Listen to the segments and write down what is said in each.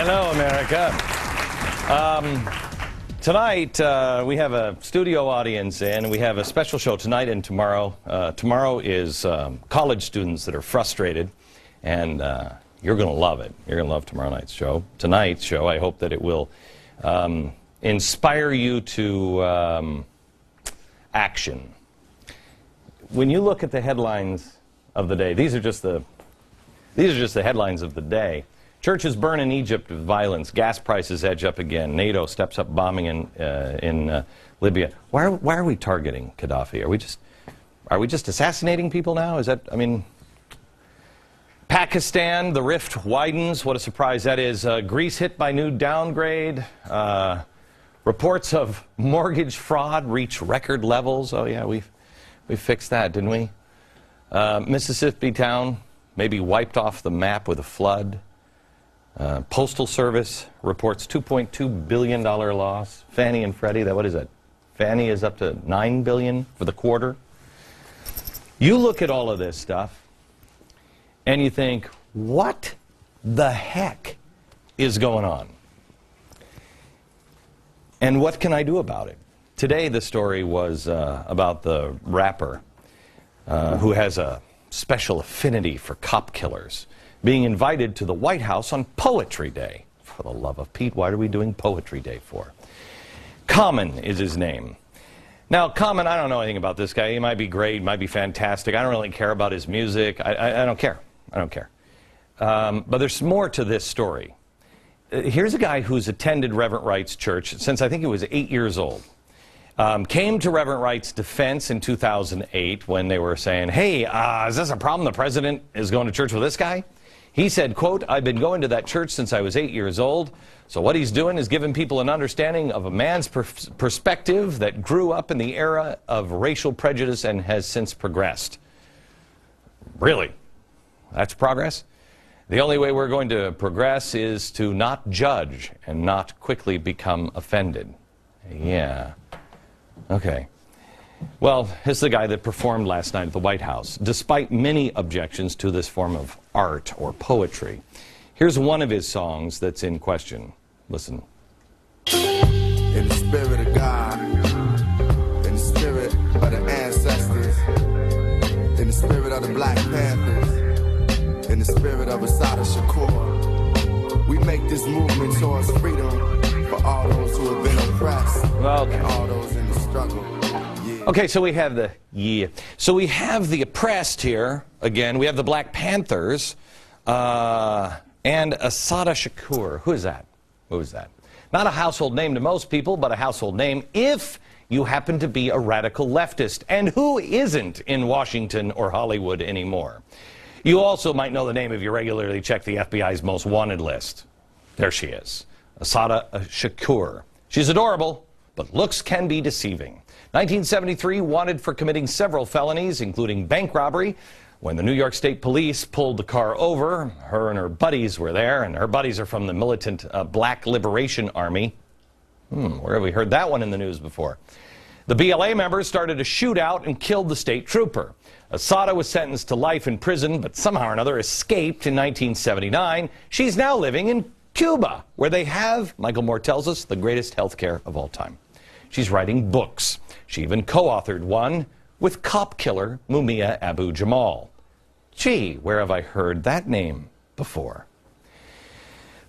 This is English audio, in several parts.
Hello, America. Tonight, we have a studio audience, and we have a special show tonight and tomorrow. Tomorrow is college students that are frustrated, and you're going to love it. You're going to love tomorrow night's show. Tonight's show, I hope that it will inspire you to action. When you look at the headlines of the day, these are just the headlines of the day. Churches burn in Egypt with violence. Gas prices edge up again. NATO steps up bombing in Libya. Why are we targeting Gaddafi? Are we just assassinating people now? Is that, I mean, Pakistan, the rift widens. What a surprise that is. Greece hit by new downgrade. Reports of mortgage fraud reach record levels. Oh yeah, we fixed that, didn't we? Mississippi town maybe wiped off the map with a flood. Postal Service reports $2.2 billion loss. Fannie and Freddie, what is that? Fannie is up to $9 billion for the quarter. You look at all of this stuff, and you think, what the heck is going on? And what can I do about it? Today, the story was about the rapper who has a special affinity for cop killers, being invited to the White House on Poetry Day. For the love of Pete, what are we doing Poetry Day for? Common is his name. Now, Common, I don't know anything about this guy. He might be great, might be fantastic. I don't really care about his music. I don't care. I don't care. But there's more to this story. Here's a guy who's attended Reverend Wright's church since I think he was 8 years old. Came to Reverend Wright's defense in 2008 when they were saying, hey, is this a problem? The president is going to church with this guy? He said, quote, I've been going to that church since I was 8 years old. So what he's doing is giving people an understanding of a man's perspective that grew up in the era of racial prejudice and has since progressed. Really? That's progress? The only way we're going to progress is to not judge and not quickly become offended. Yeah. Okay. Well, here's the guy that performed last night at the White House, despite many objections to this form of art or poetry. Here's one of his songs that's in question. Listen. In the spirit of God, in the spirit of the ancestors, in the spirit of the Black Panthers, in the spirit of Assata Shakur, we make this movement towards freedom for all those who have been oppressed, and all those in the struggle. Okay, so we have So we have the oppressed here. Again, we have the Black Panthers and Assata Shakur. Who is that? Who is that? Not a household name to most people, but a household name if you happen to be a radical leftist. And who isn't in Washington or Hollywood anymore? You also might know the name if you regularly check the FBI's most wanted list. There she is, Assata Shakur. She's adorable, but looks can be deceiving. 1973, wanted for committing several felonies, including bank robbery. When the New York State Police pulled the car over, her and her buddies were there, and her buddies are from the militant Black Liberation Army. Where have we heard that one in the news before? The BLA members started a shootout and killed the state trooper. Assata was sentenced to life in prison, but somehow or another escaped in 1979. She's now living in Cuba, where they have, Michael Moore tells us, the greatest health care of all time. She's writing books. She even co-authored one with cop killer Mumia Abu-Jamal. Gee, where have I heard that name before?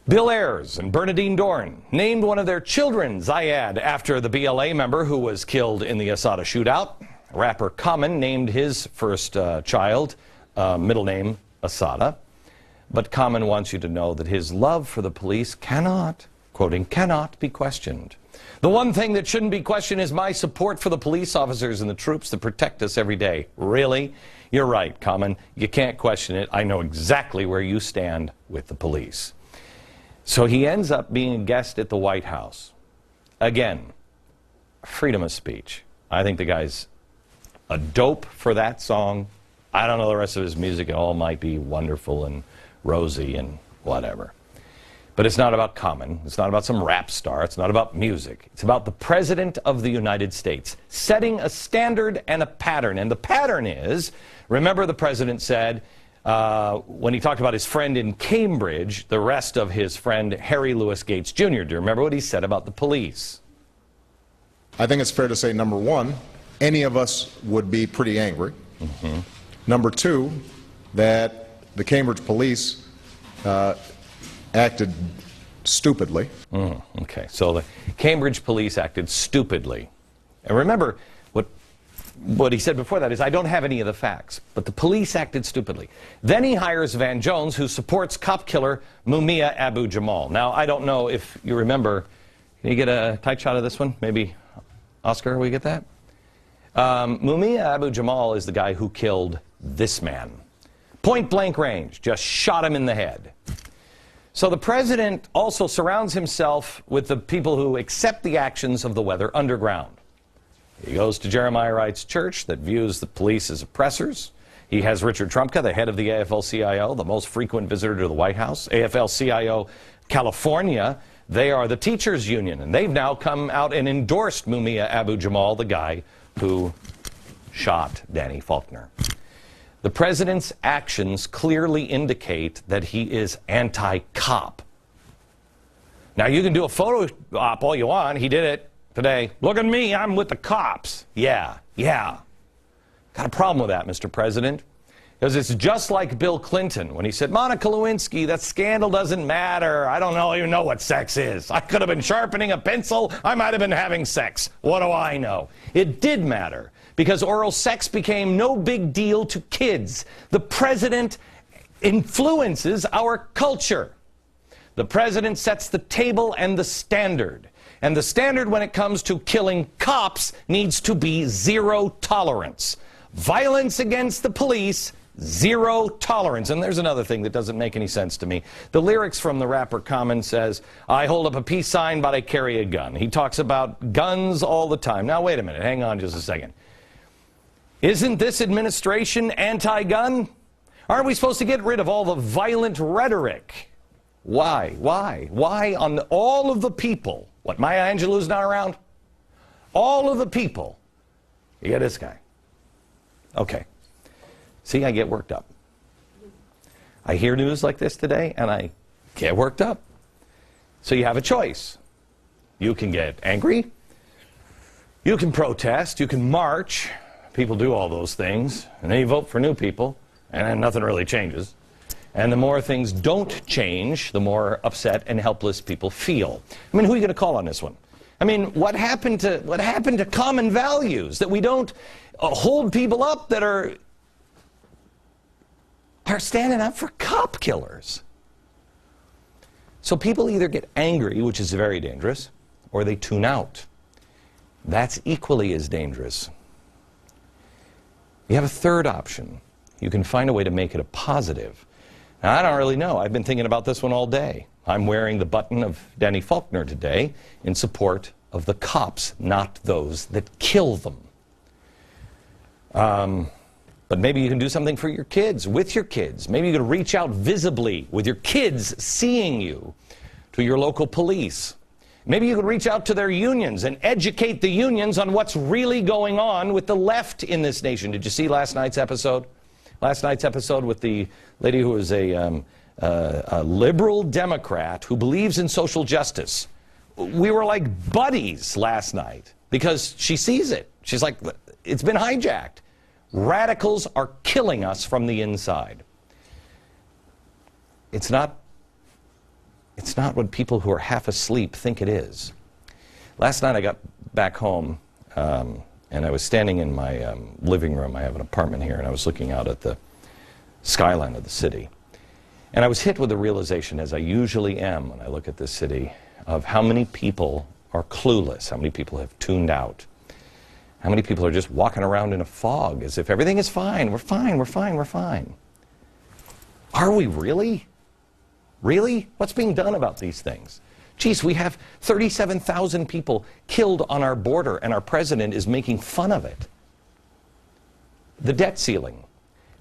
Bill Ayers and Bernadine Dohrn named one of their children Zayad after the BLA member who was killed in the Assata shootout. Rapper Common named his first child, middle name Assata. But Common wants you to know that his love for the police cannot, quoting, cannot be questioned. The one thing that shouldn't be questioned is my support for the police officers and the troops that protect us every day. Really? You're right, Common. You can't question it. I know exactly where you stand with the police. So he ends up being a guest at the White House. Again, freedom of speech. I think the guy's a dope for that song. I don't know the rest of his music. It all might be wonderful and rosy and whatever. But it's not about Common. It's not about some rap star. It's not about music. It's about the President of the United States setting a standard and a pattern. And the pattern is, remember the President said, when he talked about his friend in Cambridge, the arrest of his friend Harry Louis Gates Jr. Do you remember what he said about the police? I think it's fair to say, number one, any of us would be pretty angry. Mm-hmm. Number two, that the Cambridge police acted stupidly. Okay, so the Cambridge police acted stupidly. And remember, what he said before that is, I don't have any of the facts, but the police acted stupidly. Then he hires Van Jones, who supports cop killer Mumia Abu-Jamal. Now, I don't know if you remember, can you get a tight shot of this one? Maybe, Oscar, will you get that? Mumia Abu-Jamal is the guy who killed this man. Point blank range, just shot him in the head. So the president also surrounds himself with the people who accept the actions of the weather underground. He goes to Jeremiah Wright's church that views the police as oppressors. He has Richard Trumka, the head of the AFL-CIO, the most frequent visitor to the White House. AFL-CIO California, they are the teachers union, and they've now come out and endorsed Mumia Abu-Jamal, the guy who shot Danny Faulkner. The president's actions clearly indicate that he is anti-cop. Now, you can do a photo op all you want. He did it today. Look at me, I'm with the cops. Yeah. Got a problem with that, Mr. President. Because it's just like Bill Clinton when he said, Monica Lewinsky, that scandal doesn't matter. I don't even know what sex is. I could have been sharpening a pencil. I might have been having sex. What do I know? It did matter because oral sex became no big deal to kids. The president influences our culture. The president sets the table and the standard. And the standard when it comes to killing cops needs to be zero tolerance. Violence against the police, zero tolerance. And there's another thing that doesn't make any sense to me. The lyrics from the rapper Common says, I hold up a peace sign, but I carry a gun. He talks about guns all the time. Now, wait a minute. Hang on just a second. Isn't this administration anti-gun? Aren't we supposed to get rid of all the violent rhetoric? Why? Why on all of the people? What, Maya Angelou's not around? All of the people. You get this guy. Okay. See, I get worked up. I hear news like this today, and I get worked up. So you have a choice. You can get angry. You can protest. You can march. People do all those things. And then you vote for new people, and then nothing really changes. And the more things don't change, the more upset and helpless people feel. I mean, who are you going to call on this one? I mean, what happened to common values that we don't hold people up that are standing up for cop killers? So people either get angry, which is very dangerous, or they tune out. That's equally as dangerous. You have a third option. You can find a way to make it a positive. Now, I don't really know. I've been thinking about this one all day. I'm wearing the button of Danny Faulkner today in support of the cops, not those that kill them. But maybe you can do something for your kids, with your kids. Maybe you can reach out visibly with your kids seeing you to your local police. Maybe you could reach out to their unions and educate the unions on what's really going on with the left in this nation. Did you see last night's episode? Last night's episode with the lady who is a liberal Democrat who believes in social justice. We were like buddies last night because she sees it. She's like, it's been hijacked. Radicals are killing us from the inside. It's not what people who are half asleep think it is. Last night I got back home and I was standing in my living room. I have an apartment here, and I was looking out at the skyline of the city. And I was hit with the realization, as I usually am when I look at this city, of how many people are clueless, how many people have tuned out, how many people are just walking around in a fog as if everything is fine, we're fine, we're fine, we're fine. Are we really? Really? What's being done about these things? Geez, we have 37,000 people killed on our border, and our president is making fun of it. The debt ceiling.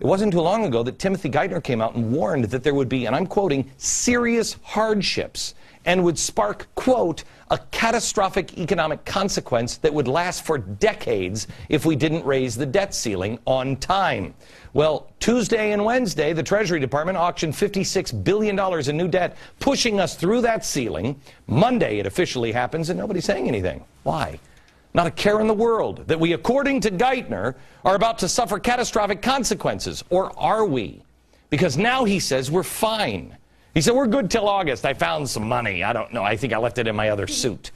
It wasn't too long ago that Timothy Geithner came out and warned that there would be, and I'm quoting, serious hardships and would spark, quote, a catastrophic economic consequence that would last for decades if we didn't raise the debt ceiling on time. Well, Tuesday and Wednesday, the Treasury Department auctioned $56 billion in new debt, pushing us through that ceiling. Monday, it officially happens, and nobody's saying anything. Why? Not a care in the world that we, according to Geithner, are about to suffer catastrophic consequences. Or are we? Because now he says we're fine. He said, we're good till August. I found some money. I don't know. I think I left it in my other suit.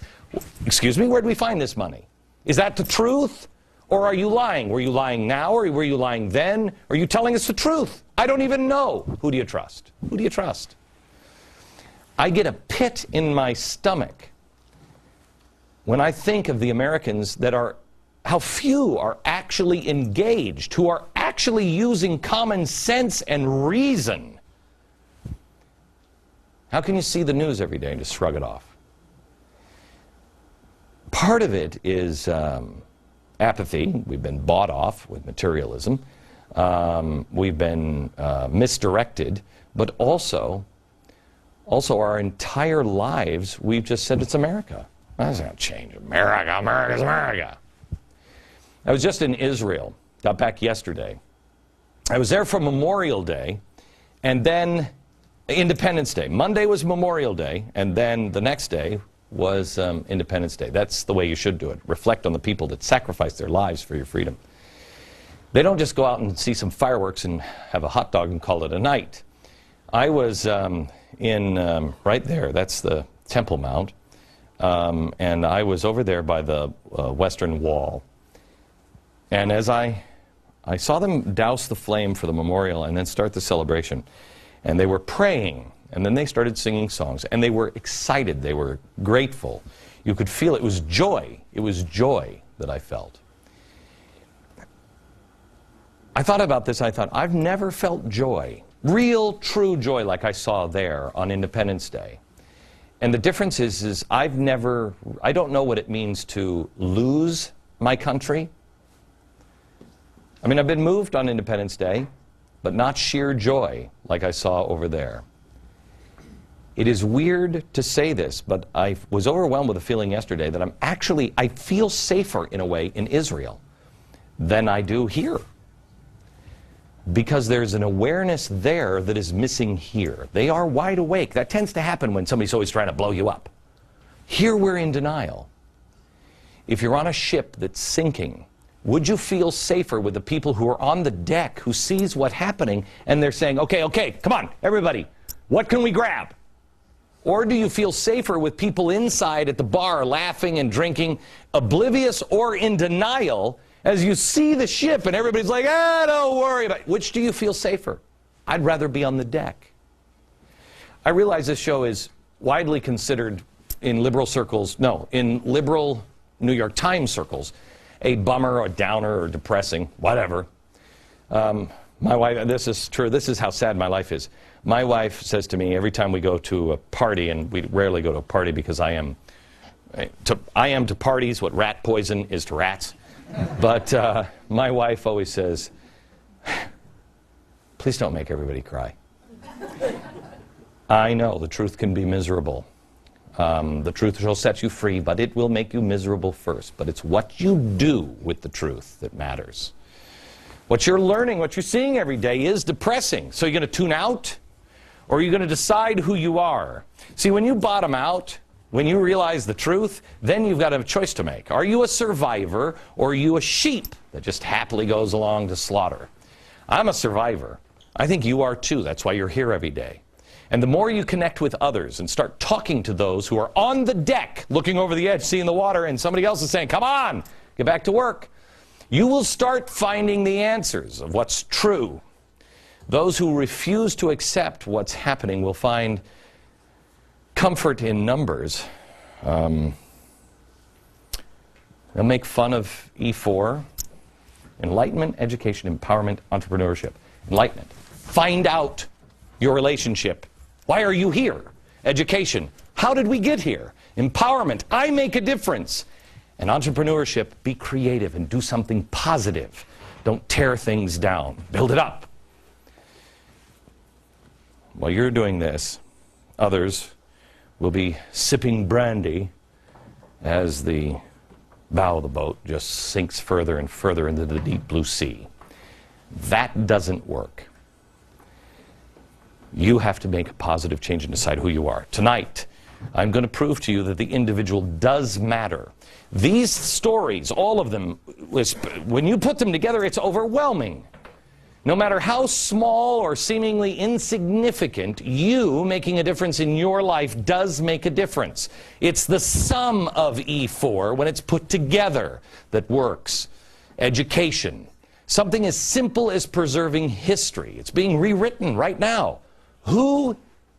Excuse me? Where'd we find this money? Is that the truth? Or are you lying? Were you lying now, or were you lying then? Are you telling us the truth? I don't even know. Who do you trust? Who do you trust? I get a pit in my stomach when I think of the Americans that are, how few are actually engaged, who are actually using common sense and reason. How can you see the news every day and just shrug it off? Part of it is apathy. We've been bought off with materialism. We've been misdirected, but also our entire lives, we've just said it's America. That's not going to change. America, America's America. I was just in Israel, got back yesterday. I was there for Memorial Day, and then Independence Day. Monday was Memorial Day, and then the next day was Independence Day. That's the way you should do it. Reflect on the people that sacrificed their lives for your freedom. They don't just go out and see some fireworks and have a hot dog and call it a night. I was in right there, that's the Temple Mount, and I was over there by the Western Wall. And as I saw them douse the flame for the memorial and then start the celebration, and they were praying, and then they started singing songs, and they were excited, they were grateful. You could feel it was joy. It was joy that I felt. I thought about this, I thought, I've never felt joy, real, true joy like I saw there on Independence Day. And the difference is I don't know what it means to lose my country. I mean, I've been moved on Independence Day, but not sheer joy like I saw over there. It is weird to say this, but I was overwhelmed with a feeling yesterday that I feel safer in a way in Israel than I do here. Because there's an awareness there that is missing here. They are wide awake. That tends to happen when somebody's always trying to blow you up. Here we're in denial. If you're on a ship that's sinking, would you feel safer with the people who are on the deck, who sees what's happening, and they're saying, okay, come on, everybody, what can we grab? Or do you feel safer with people inside at the bar laughing and drinking, oblivious or in denial, as you see the ship and everybody's like, don't worry about it. Which do you feel safer? I'd rather be on the deck. I realize this show is widely considered in liberal circles, in liberal New York Times circles, a bummer or downer or depressing, whatever. My wife, this is true, this is how sad my life is. My wife says to me every time we go to a party, and we rarely go to a party because I am to parties what rat poison is to rats. But my wife always says, please don't make everybody cry. I know the truth can be miserable. The truth shall set you free, but it will make you miserable first. But it's what you do with the truth that matters. What you're learning, what you're seeing every day is depressing. So you're going to tune out, or are you going to decide who you are? See, when you bottom out, when you realize the truth, then you've got a choice to make. Are you a survivor, or are you a sheep that just happily goes along to slaughter? I'm a survivor. I think you are too. That's why you're here every day. And the more you connect with others and start talking to those who are on the deck, looking over the edge, seeing the water, and somebody else is saying, come on, get back to work, you will start finding the answers of what's true. Those who refuse to accept what's happening will find comfort in numbers. They'll make fun of E4, enlightenment, education, empowerment, entrepreneurship. Enlightenment. Find out your relationship. Why are you here? Education. How did we get here? Empowerment. I make a difference. And entrepreneurship. Be creative and do something positive. Don't tear things down. Build it up. while you're doing this, others will be sipping brandy as the bow of the boat just sinks further and further into the deep blue sea. That doesn't work. You have to make a positive change and decide who you are. Tonight, I'm going to prove to you that the individual does matter. These stories, all of them, when you put them together, it's overwhelming. No matter how small or seemingly insignificant, you making a difference in your life does make a difference. It's the sum of E4 when it's put together that works. Education. Something as simple as preserving history. It's being rewritten right now. Who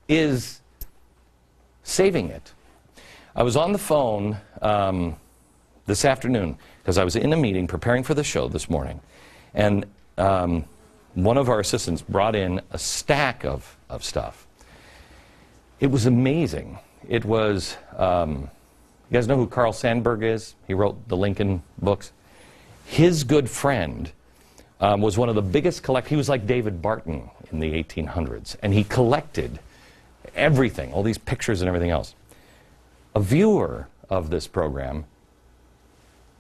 is saving it? I was on the phone this afternoon because I was in a meeting preparing for the show this morning, and one of our assistants brought in a stack of stuff. It was amazing. It was, you guys know who Carl Sandburg is? He wrote the Lincoln books. His good friend was one of the biggest collectors. He was like David Barton in the 1800s, and he collected everything, all these pictures and everything else. A viewer of this program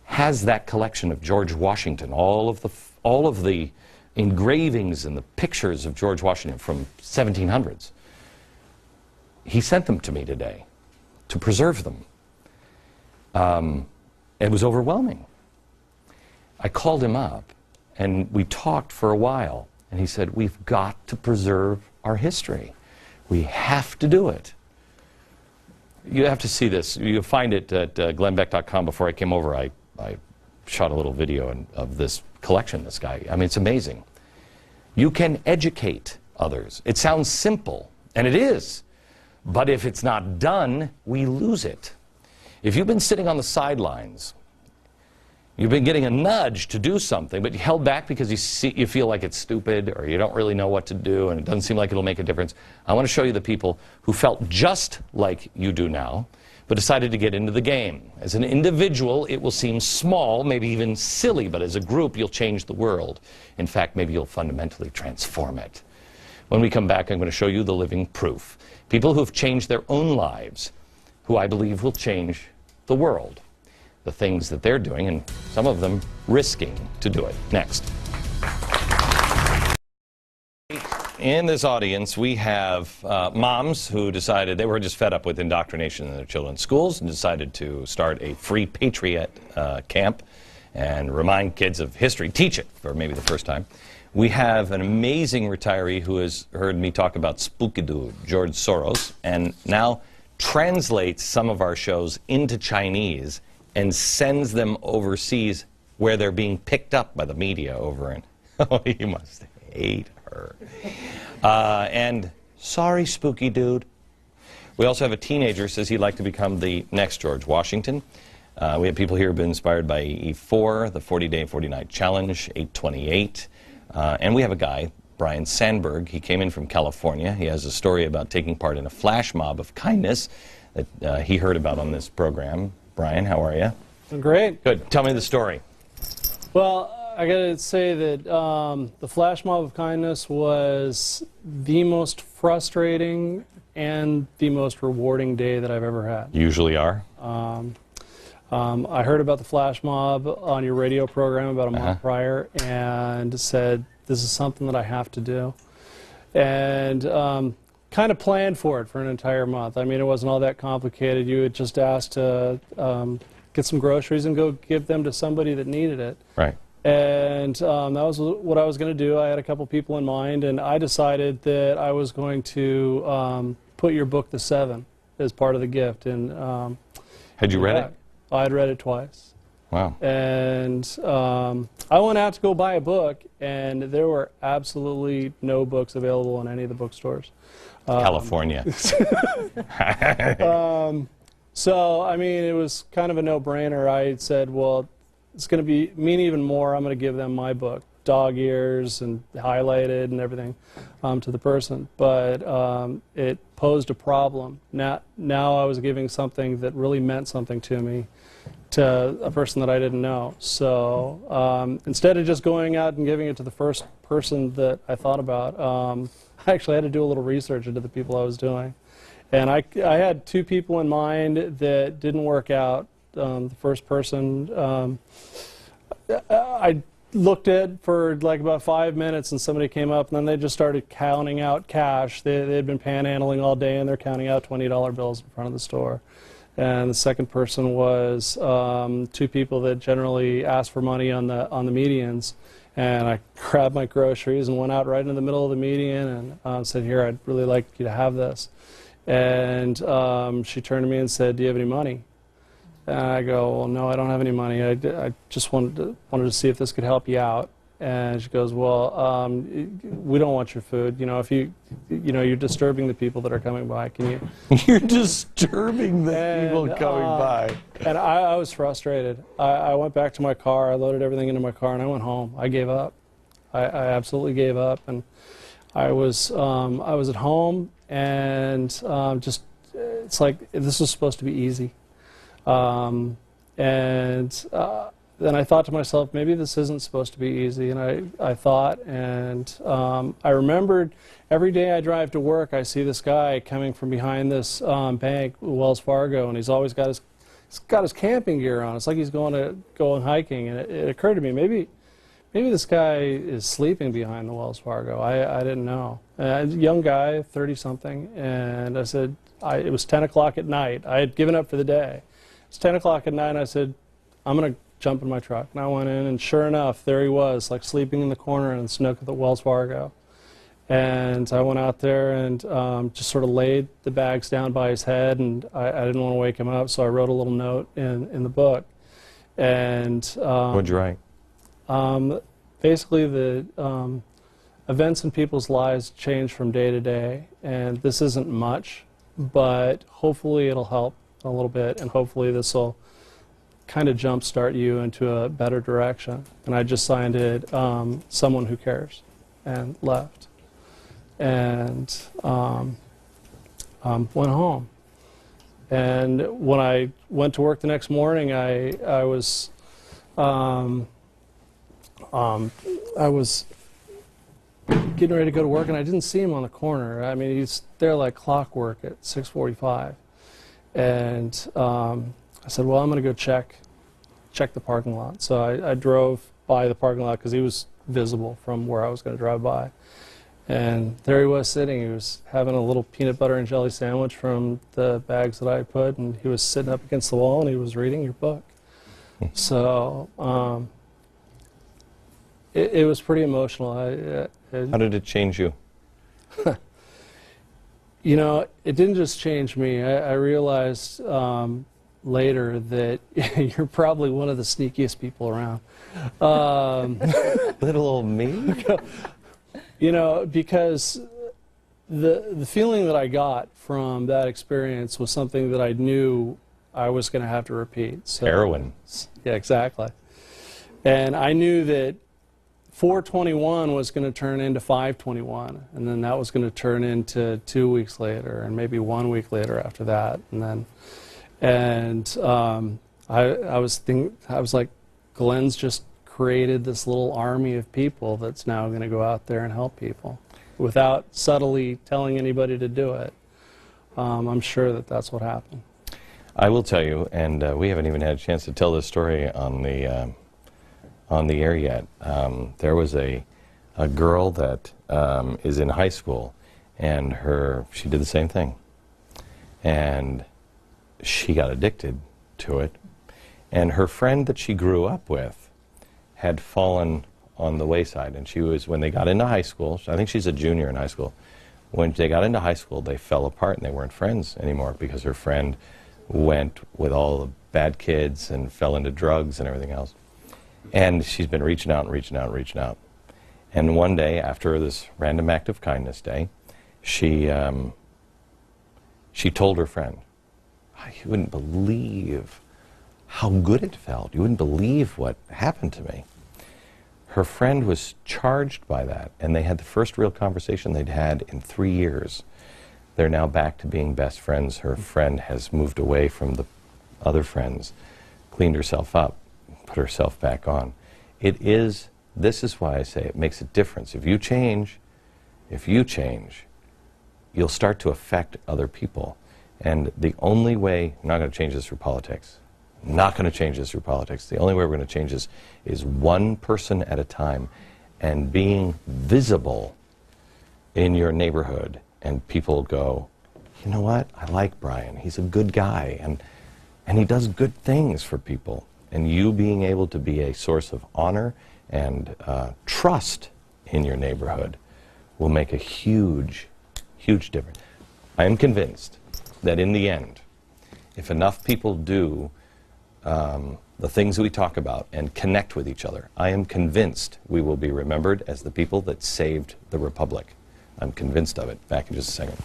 has that collection of George Washington, all of the engravings and the pictures of George Washington from 1700s. He sent them to me today to preserve them. It was overwhelming. I called him up and we talked for a while, and he said, we've got to preserve our history. We have to do it. You have to see this. You'll find it at glennbeck.com. Before I came over, I shot a little video of this collection, this guy. I mean, it's amazing. You can educate others. It sounds simple, and it is. But if it's not done, we lose it. If you've been sitting on the sidelines, you've been getting a nudge to do something, but you held back because you feel like it's stupid or you don't really know what to do and it doesn't seem like it'll make a difference. I want to show you the people who felt just like you do now, but decided to get into the game. As an individual, it will seem small, maybe even silly, but as a group, you'll change the world. In fact, maybe you'll fundamentally transform it. When we come back, I'm going to show you the living proof. People who have changed their own lives, who I believe will change the world. The things that they're doing, and some of them risking to do it. Next. In this audience, we have moms who decided they were just fed up with indoctrination in their children's schools and decided to start a free patriot camp and remind kids of history, teach it for maybe the first time. We have an amazing retiree who has heard me talk about Spooky Dude, George Soros, and now translates some of our shows into Chinese and sends them overseas where they're being picked up by the media over in. Oh, you must hate her. And sorry, Spooky Dude. We also have a teenager who says he'd like to become the next George Washington. We have people here who have been inspired by E4, the 40-day, 40-night challenge, 828. And we have a guy, Brian Sandberg. He came in from California. He has a story about taking part in a flash mob of kindness that he heard about on this program. Brian, how are you? Great. Good. Tell me the story. Well, I got to say that the flash mob of kindness was the most frustrating and the most rewarding day that I've ever had. Usually are. I heard about the flash mob on your radio program about a month prior and said, this is something that I have to do. And kind of planned for it for an entire month. I mean, it wasn't all that complicated. You had just asked to get some groceries and go give them to somebody that needed it. Right. And that was what I was going to do. I had a couple people in mind, and I decided that I was going to put your book, The Seven, as part of the gift. And had you read it? I had read it twice. Wow. And I went out to go buy a book, and there were absolutely no books available in any of the bookstores. California. So, I mean, it was kind of a no-brainer. I said, well, it's going to mean even more. I'm going to give them my book, dog ears and highlighted and everything, to the person. But it posed a problem. Now I was giving something that really meant something to me. to a person that I didn't know. So instead of just going out and giving it to the first person that I thought about, I actually had to do a little research into the people I was doing. And I had 2 people in mind that didn't work out. The first person, I looked at for like about 5 minutes, and somebody came up, and then they just started counting out cash. They had been panhandling all day, and they're counting out $20 bills in front of the store. And the second person was 2 people that generally ask for money on the medians. And I grabbed my groceries and went out right in the middle of the median and said, "Here, I'd really like you to have this." And she turned to me and said, "Do you have any money?" And I go, "Well, no, I don't have any money. I just wanted to see if this could help you out." And she goes, "Well, we don't want your food. If you're disturbing the people that are coming by. Can you?" You're disturbing the people coming by. And I was frustrated. I went back to my car. I loaded everything into my car, and I went home. I gave up. I absolutely gave up. And I was at home, and it's like this was supposed to be easy. Then I thought to myself, maybe this isn't supposed to be easy. And I thought, and I remembered every day I drive to work, I see this guy coming from behind this bank, Wells Fargo, and he's always got his camping gear on. It's like he's going hiking. And it occurred to me, maybe this guy is sleeping behind the Wells Fargo. I didn't know. Young guy, 30-something, and I said, it was 10 o'clock at night. I had given up for the day. It's 10 o'clock at night, and I said, "I'm going to jump in my truck." And I went in, and sure enough, there he was, like sleeping in the corner in the snook of the Wells Fargo. And I went out there and just sort of laid the bags down by his head, and I didn't want to wake him up, so I wrote a little note in the book. And what'd you write? Basically, the events in people's lives change from day to day, and this isn't much, but hopefully it'll help a little bit, and hopefully this will kind of jumpstart you into a better direction. And I just signed it, "Someone Who Cares," and left. And went home. And when I went to work the next morning, I was getting ready to go to work, and I didn't see him on the corner. I mean, he's there like clockwork at 6:45. And I said, "Well, I'm going to go check the parking lot." So I drove by the parking lot because he was visible from where I was going to drive by. And there he was sitting. He was having a little peanut butter and jelly sandwich from the bags that I had put, and he was sitting up against the wall, and he was reading your book. So it was pretty emotional. How did it change you? It didn't just change me. I realized later that you're probably one of the sneakiest people around. Little old me? Because the feeling that I got from that experience was something that I knew I was going to have to repeat. So, heroin. Yeah, exactly. And I knew that 421 was going to turn into 521, and then that was going to turn into 2 weeks later, and maybe 1 week later after that, I was like, Glenn's just created this little army of people that's now going to go out there and help people without subtly telling anybody to do it. I'm sure that that's what happened. I will tell you, and we haven't even had a chance to tell this story on the air yet. There was a girl that is in high school, and she did the same thing, and she got addicted to it, and her friend that she grew up with had fallen on the wayside, and when they got into high school, I think she's a junior in high school, when they got into high school they fell apart and they weren't friends anymore because her friend went with all the bad kids and fell into drugs and everything else. And she's been reaching out and reaching out and reaching out. And one day, after this random act of kindness day, she told her friend, "You wouldn't believe how good it felt. You wouldn't believe what happened to me." Her friend was charged by that, and they had the first real conversation they'd had in 3 years. They're now back to being best friends. Her friend has moved away from the other friends. cleaned herself up, put herself back on. This is why I say it makes a difference. If you change, you'll start to affect other people. And the only way, I'm not going to change this through politics. I'm not going to change this through politics. The only way we're going to change this is one person at a time and being visible in your neighborhood. And people go, you know what? I like Brian. He's a good guy. And he does good things for people. And you being able to be a source of honor and trust in your neighborhood will make a huge, huge difference. I am convinced that in the end, if enough people do the things we talk about and connect with each other, I am convinced we will be remembered as the people that saved the Republic. I'm convinced of it. Back in just a second.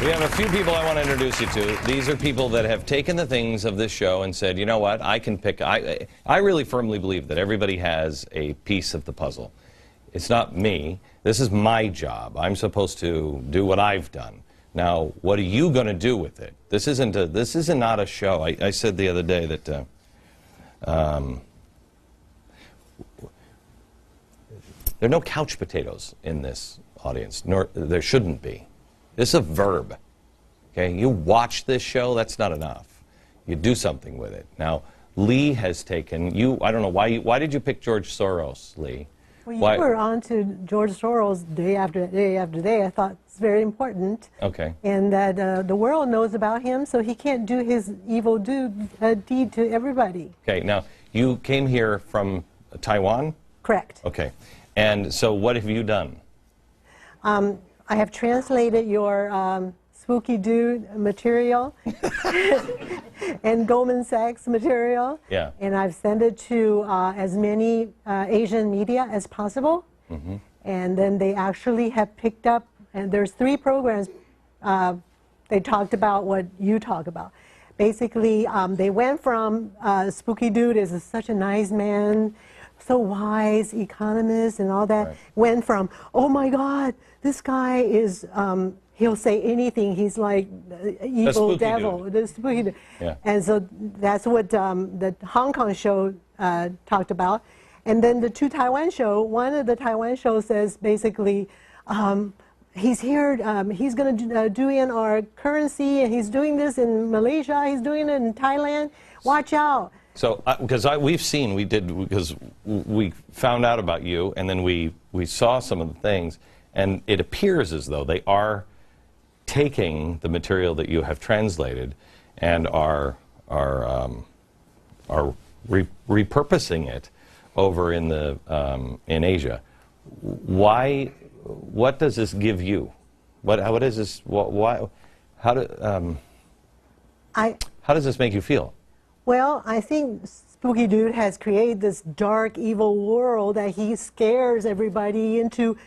We have a few people I want to introduce you to. These are people that have taken the things of this show and said, you know what, I can pick. I really firmly believe that everybody has a piece of the puzzle. It's not me. This is my job. I'm supposed to do what I've done. Now, what are you going to do with it? This is not a show. I said the other day that there are no couch potatoes in this audience, nor there shouldn't be. This is a verb. Okay, you watch this show, that's not enough. You do something with it. Now, Lee has taken you. I don't know why did you pick George Soros, Lee? Well, you were on to George Soros day after day after day. I thought it's very important. Okay. And that the world knows about him, so he can't do his evil deed to everybody. Okay. Now, you came here from Taiwan? Correct. Okay. And so, what have you done? I have translated your Spooky Dude material and Goldman Sachs material. Yeah. And I've sent it to as many Asian media as possible. Mm-hmm. And then they actually have picked up, and there's 3 programs they talked about what you talk about. Basically, they went from Spooky Dude is such a nice man, so wise, economist and all that, right. Went from, oh my God, this guy is, he'll say anything, he's like evil devil. The spooky dude. Yeah. And so that's what the Hong Kong show talked about. And then the 2 Taiwan show, one of the Taiwan shows says basically, he's here, he's going to do in our currency, and he's doing this in Malaysia, he's doing it in Thailand, watch out. So, because because we found out about you, and then we saw some of the things, and it appears as though they are taking the material that you have translated and are repurposing it over in in Asia. Why? What does this give you? What is this? Why? How does this make you feel? Well, I think Spooky Dude has created this dark, evil world that he scares everybody into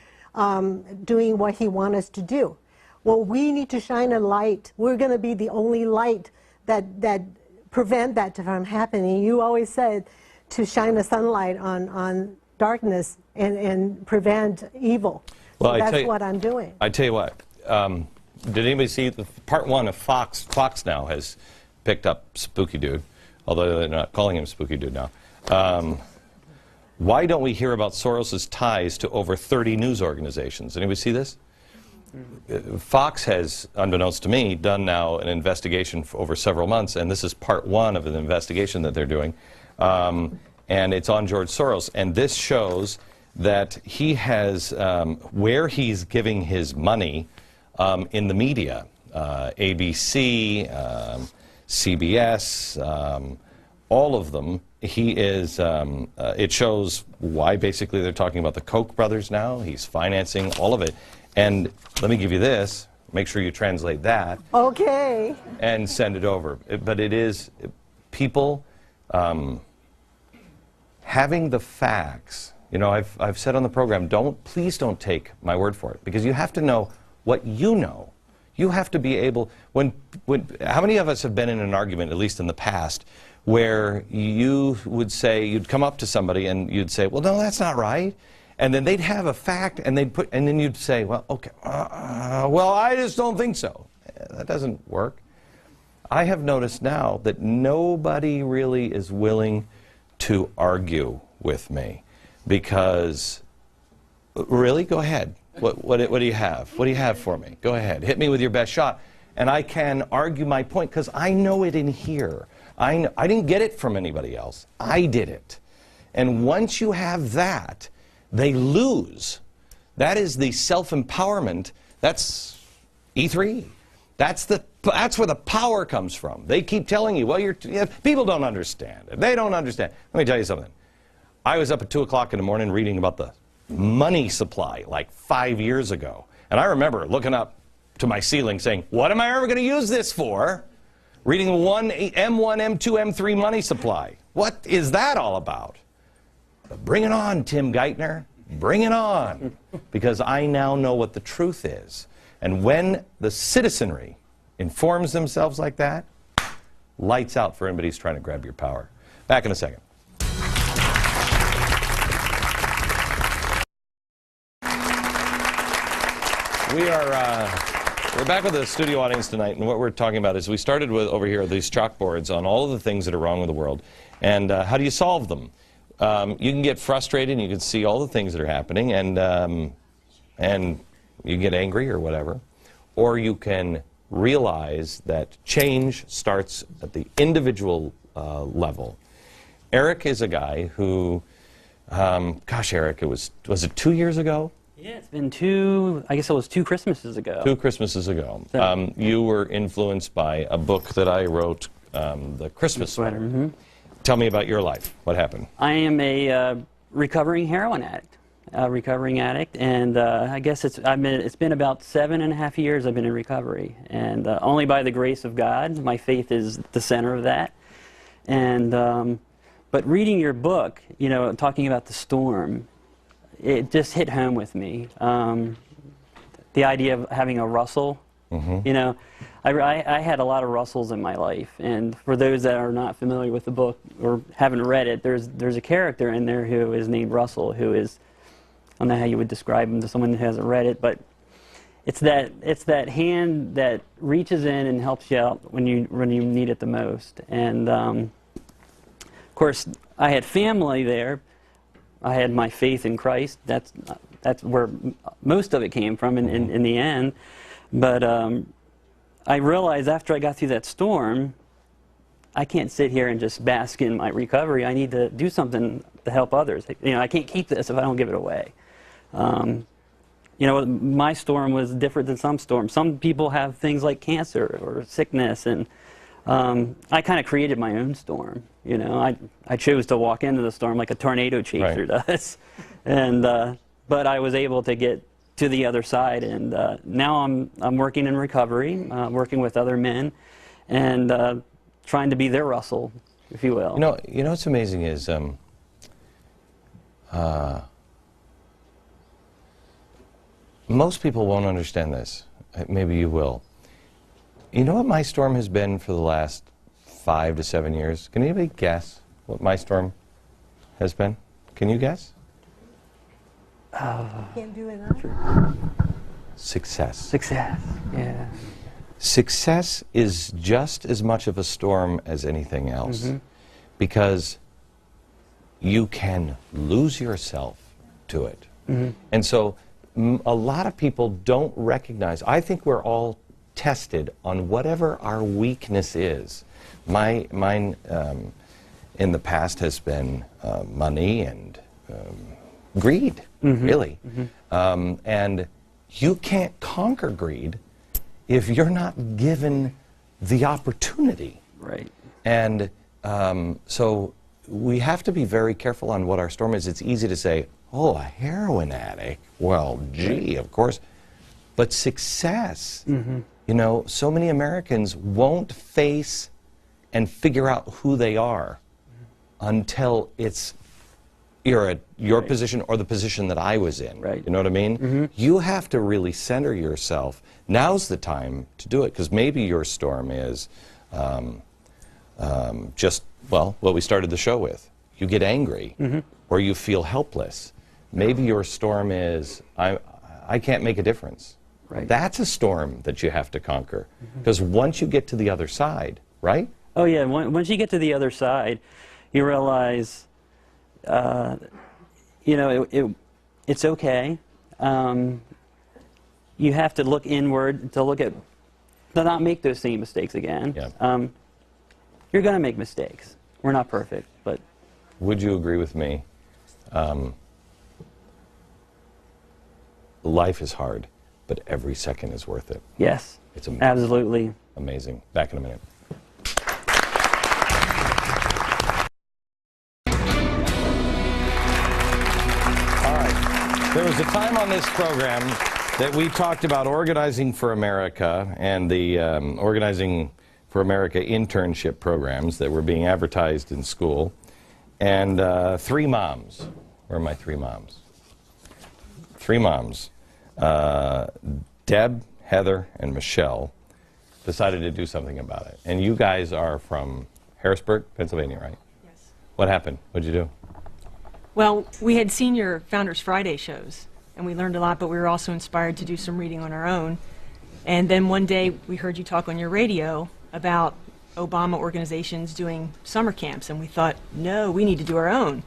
doing what he wants us to do. Well, we need to shine a light. We're going to be the only light that prevent that from happening. You always said to shine a sunlight on darkness and prevent evil. Well, so that's what I'm doing. I tell you what. Did anybody see part 1 of Fox? Fox now has picked up Spooky Dude, although they're not calling him Spooky Dude now. Why don't we hear about Soros's ties to over 30 news organizations? Anybody see this? Fox has, unbeknownst to me, done now an investigation for over several months, and this is part 1 of an investigation that they're doing, and it's on George Soros. And this shows that he has, where he's giving his money in the media, ABC, CBS, all of them, he is, it shows why basically they're talking about the Koch brothers now. He's financing all of it. And let me give you this. Make sure you translate that. Okay. And send it over. But it is people having the facts. You know, I've said on the program, please don't take my word for it, because you have to know what you know. You have to be able, how many of us have been in an argument, at least in the past, where you would say, you'd come up to somebody and you'd say, well, no, that's not right. And then they'd have a fact, and they'd put, and then you'd say, well, okay, well, I just don't think so. That doesn't work. I have noticed now that nobody really is willing to argue with me, because, really, go ahead. What do you have? What do you have for me? Go ahead. Hit me with your best shot. And I can argue my point, because I know it in here. I didn't get it from anybody else. I did it. And once you have that, they lose. That is the self-empowerment. That's E3. That's where the power comes from. They keep telling you, well, people don't understand it. They don't understand. Let me tell you something. I was up at 2 o'clock in the morning reading about the money supply like 5 years ago. And I remember looking up to my ceiling saying, what am I ever going to use this for? Reading M1, M2, M3 money supply. What is that all about? But bring it on, Tim Geithner. Bring it on. Because I now know what the truth is. And when the citizenry informs themselves like that, lights out for anybody who's trying to grab your power. Back in a second. We're back with the studio audience tonight, and what we're talking about is we started with over here these chalkboards on all of the things that are wrong with the world, and how do you solve them? You can get frustrated, and you can see all the things that are happening, and you get angry or whatever, or you can realize that change starts at the individual level. Eric is a guy who, gosh, Eric, was it 2 years ago? Yeah, it's been I guess it was 2 Christmases ago. 2 Christmases ago. You were influenced by a book that I wrote, The Christmas Sweater. Mm-hmm. Tell me about your life. What happened? I am a recovering heroin addict. And I guess it's been about 7.5 years I've been in recovery, and only by the grace of God. My faith is the center of that. And but reading your book, you know, talking about the storm, it just hit home with me. The idea of having a Russell, you know, I had a lot of Russells in my life, and for those that are not familiar with the book or haven't read it, there's a character in there who is named Russell, who is, I don't know how you would describe him to someone who hasn't read it, but it's that hand that reaches in and helps you out when you need it the most. And of course, I had family there. I had my faith in Christ. That's where most of it came from in the end. But I realized after I got through that storm, I can't sit here and just bask in my recovery. I need to do something to help others. You know, I can't keep this if I don't give it away. You know, my storm was different than some storms. Some people have things like cancer or sickness, and I kind of created my own storm. You know, I chose to walk into the storm like a tornado chaser does, and but I was able to get to the other side, and now I'm working in recovery, working with other men, and trying to be their Russell, if you will. You know what's amazing is most people won't understand this. Maybe you will. You know what my storm has been for the last 5 to 7 years? Can anybody guess what my storm has been? Can you guess? Can't do it now. Success. Success, yeah. Success is just as much of a storm as anything else, because you can lose yourself to it. And so a lot of people don't recognize. I think we're all tested on whatever our weakness is. Mine in the past has been money and greed, really. And you can't conquer greed if you're not given the opportunity. Right. And so we have to be very careful on what our storm is. It's easy to say, oh, a heroin addict. Well, gee, of course. But success, you know, so many Americans won't face and figure out who they are until you're at your position or the position that I was in. Right. You know what I mean? You have to really center yourself. Now's the time to do it, because maybe your storm is just, well, what we started the show with. You get angry or you feel helpless. Maybe your storm is, I can't make a difference. Right. That's a storm that you have to conquer. Because once you get to the other side, right? Oh yeah, once you get to the other side, you realize, you know, it's okay. You have to look inward to not make those same mistakes again. Yeah. You're going to make mistakes. We're not perfect, but... Would you agree with me? Life is hard, but every second is worth it. Yes, It's amazing. absolutely. Amazing. Back in a minute. All right. There was a time on this program that we talked about Organizing for America and the Organizing for America internship programs that were being advertised in school. And 3 moms. Where are my 3 moms? 3 moms. Deb, Heather, and Michelle decided to do something about it. And you guys are from Harrisburg, Pennsylvania, right? Yes. What happened? What'd you do? Well, we had seen your Founders Friday shows, and we learned a lot, but we were also inspired to do some reading on our own. And then one day we heard you talk on your radio about Obama organizations doing summer camps, and we thought, no, we need to do our own.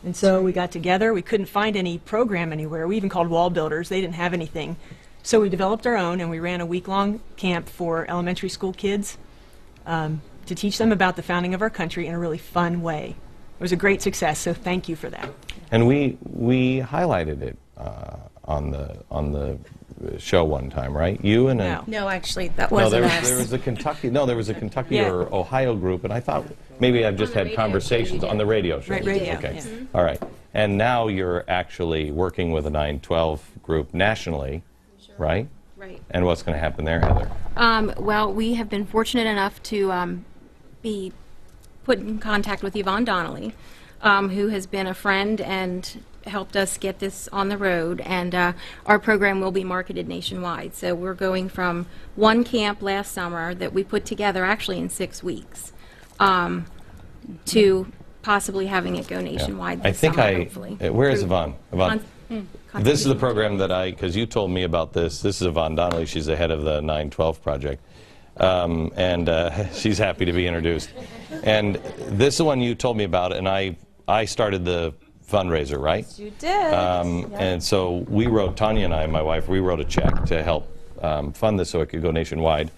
And so we got together. We couldn't find any program anywhere. We even called Wall Builders. They didn't have anything. So we developed our own, and we ran a week-long camp for elementary school kids to teach them about the founding of our country in a really fun way. It was a great success, so thank you for that. And we highlighted it on the show one time, right? You and No. No, actually, that no, wasn't there us. was a Kentucky. No, there was a Kentucky Yeah. or Ohio group, and I thought maybe I've just On the had radio conversations show you on the did. radio show. Right, radio, Okay, yeah. Mhm. all right. And now you're actually working with a 9/12 group nationally, right? Right. And what's going to happen there, Heather? Well, we have been fortunate enough to be put in contact with Yvonne Donnelly, who has been a friend and helped us get this on the road, and our program will be marketed nationwide. So we're going from one camp last summer that we put together actually in 6 weeks to possibly having it go nationwide I this think summer, hopefully. Where is Yvonne? Yvonne. This is the Constitution. program that because you told me about this. This is Yvonne Donnelly. She's the head of the 9/12 project. And she's happy to be introduced. And this is the one you told me about, and I started the fundraiser, right? You did. And so we wrote, Tanya and I, my wife, we wrote a check to help fund this so it could go nationwide.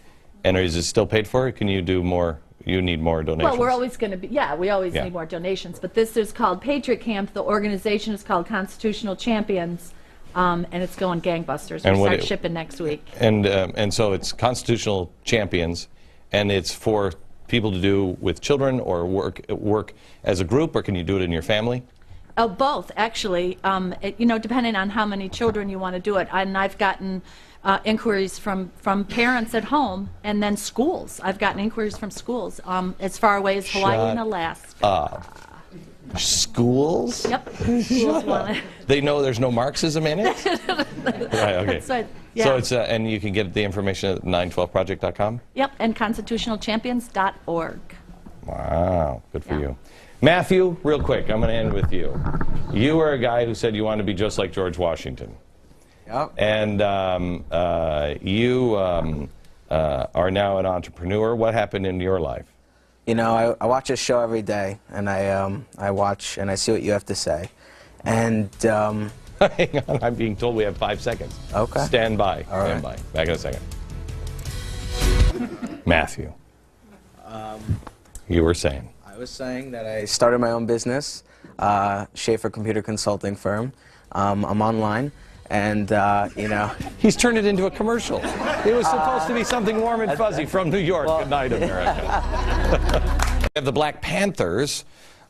And is it still paid for? Can you do more? You need more donations? Well, we're always going to be, we always Yeah. need more donations. But this is called Patriot Camp. The organization is called Constitutional Champions, and it's going gangbusters. And We what start it- shipping next week. And so it's Constitutional Champions, and it's for people to do with children or work as a group, or can you do it in your family? Oh, both, actually. Depending on how many children you want to do it. And I've gotten inquiries from parents at home, and then schools. I've gotten inquiries from schools as far away as Hawaii and Shut Alaska. Schools? Yep. Schools want it. They know there's no Marxism in it? Right, okay. That's right. Yeah. So it's, and you can get the information at 912project.com? Yep, and constitutionalchampions.org. Wow, good for Yeah. you. Matthew, real quick, I'm going to end with you. You were a guy who said you wanted to be just like George Washington. Yep. And you are now an entrepreneur. What happened in your life? You know, I watch this show every day, and I watch and I see what you have to say. And Hang on, I'm being told we have 5 seconds. Okay. Stand by. All Stand right. by. Back in a second. Matthew. You were saying. I was saying that I started my own business, Schaefer Computer Consulting Firm. I'm online, and you know. He's turned it into a commercial. It was supposed to be something warm and fuzzy from New York. Good night, America. We have the Black Panthers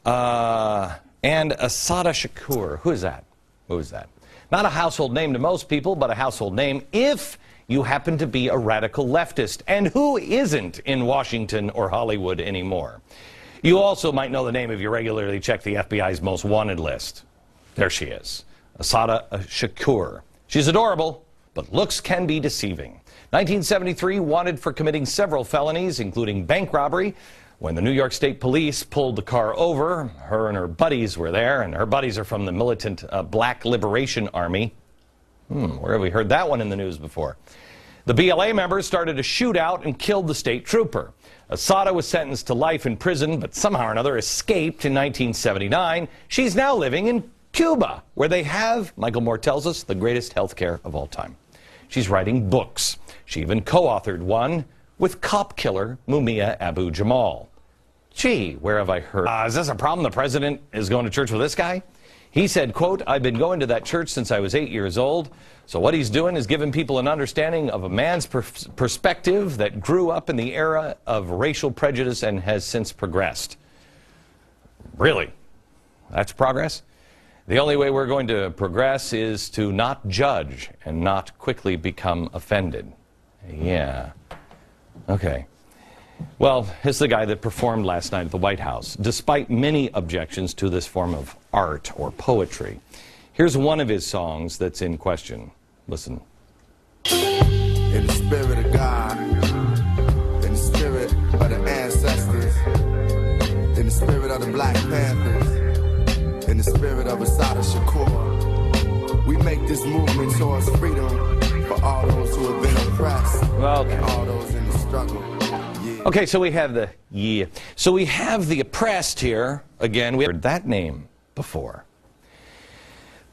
and Assata Shakur. Who is that? Who is that? Not a household name to most people, but a household name if you happen to be a radical leftist. And who isn't in Washington or Hollywood anymore? You also might know the name if you regularly check the FBI's most wanted list. There she is, Assata Shakur. She's adorable, but looks can be deceiving. 1973, wanted for committing several felonies, including bank robbery, When the New York State Police pulled the car over, her and her buddies were there, and her buddies are from the militant Black Liberation Army. Where have we heard that one in the news before? The BLA members started a shootout and killed the state trooper. Assata was sentenced to life in prison, but somehow or another escaped in 1979. She's now living in Cuba, where they have, Michael Moore tells us, the greatest health care of all time. She's writing books. She even co-authored one with cop killer Mumia Abu-Jamal. Gee, where have I heard? Is this a problem? The president is going to church with this guy? He said, quote, "I've been going to that church since I was 8 years old. So what he's doing is giving people an understanding of a man's perspective that grew up in the era of racial prejudice and has since progressed." Really? That's progress? The only way we're going to progress is to not judge and not quickly become offended. Yeah. Okay. Well, here's the guy that performed last night at the White House, despite many objections to this form of art or poetry. Here's one of his songs that's in question. Listen. In the spirit of God, in the spirit of the ancestors, in the spirit of the Black Panthers, in the spirit of Assata Shakur, we make this movement towards freedom for all those who have been oppressed and all those in the struggle. Okay, so we have the oppressed here. Again, we heard that name before.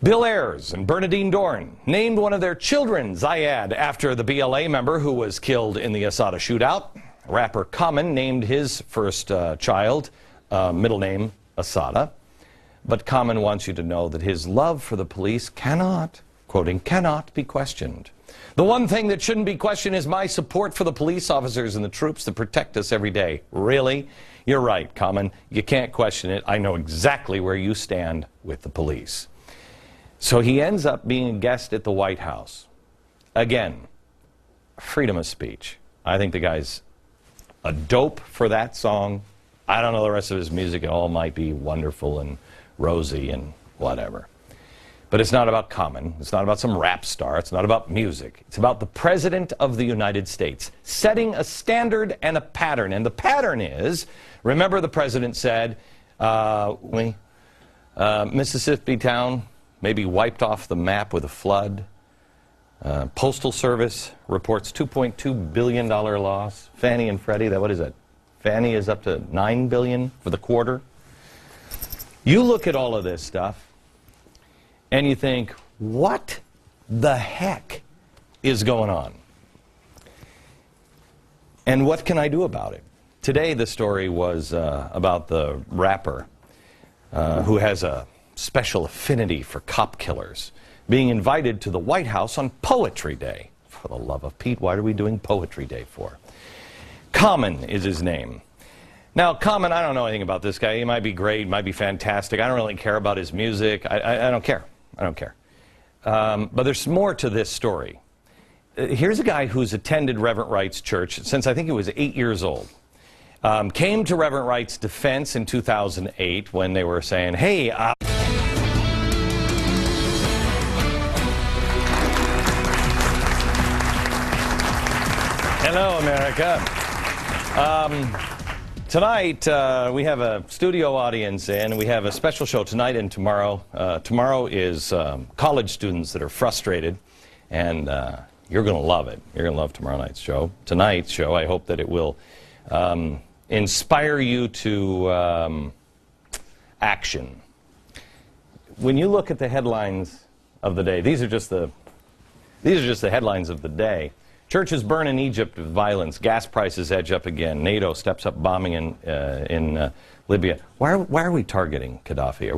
Bill Ayers and Bernadine Dorn named one of their children Zayad after the BLA member who was killed in the Assata shootout. Rapper Common named his first child, middle name Assata. But Common wants you to know that his love for the police cannot, quoting, cannot be questioned. The one thing that shouldn't be questioned is my support for the police officers and the troops that protect us every day. Really? You're right, Common. You can't question it. I know exactly where you stand with the police. So he ends up being a guest at the White House. Again, freedom of speech. I think the guy's a dope for that song. I don't know the rest of his music. It all might be wonderful and rosy and whatever. But it's not about Common. It's not about some rap star. It's not about music. It's about the President of the United States setting a standard and a pattern. And the pattern is, remember the President said, Mississippi town may be wiped off the map with a flood. Postal Service reports $2.2 billion loss. Fannie and Freddie, what is it? Fannie is up to $9 billion for the quarter. You look at all of this stuff, and you think, what the heck is going on? And what can I do about it? Today the story was about the rapper who has a special affinity for cop killers being invited to the White House on Poetry Day. For the love of Pete, what are we doing Poetry Day for? Common is his name. Now, Common, I don't know anything about this guy. He might be great, might be fantastic. I don't really care about his music. I don't care. I don't care. But there's more to this story. Here's a guy who's attended Reverend Wright's church since I think he was 8 years old. Came to Reverend Wright's defense in 2008 when they were saying, hey, hello, America. Tonight, we have a studio audience, and we have a special show tonight and tomorrow. Tomorrow is college students that are frustrated, and you're going to love it. You're going to love tomorrow night's show. Tonight's show, I hope that it will inspire you to action. When you look at the headlines of the day, these are just the headlines of the day. Churches burn in Egypt with violence. Gas prices edge up again. NATO steps up bombing in Libya. Why are we targeting Gaddafi?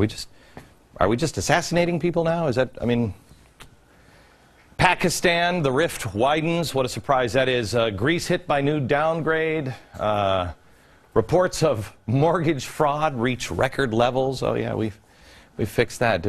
Are we just assassinating people now? Is that, I mean, Pakistan, the rift widens. What a surprise that is. Greece hit by new downgrade. Reports of mortgage fraud reach record levels. Oh yeah, we fixed that, didn't we?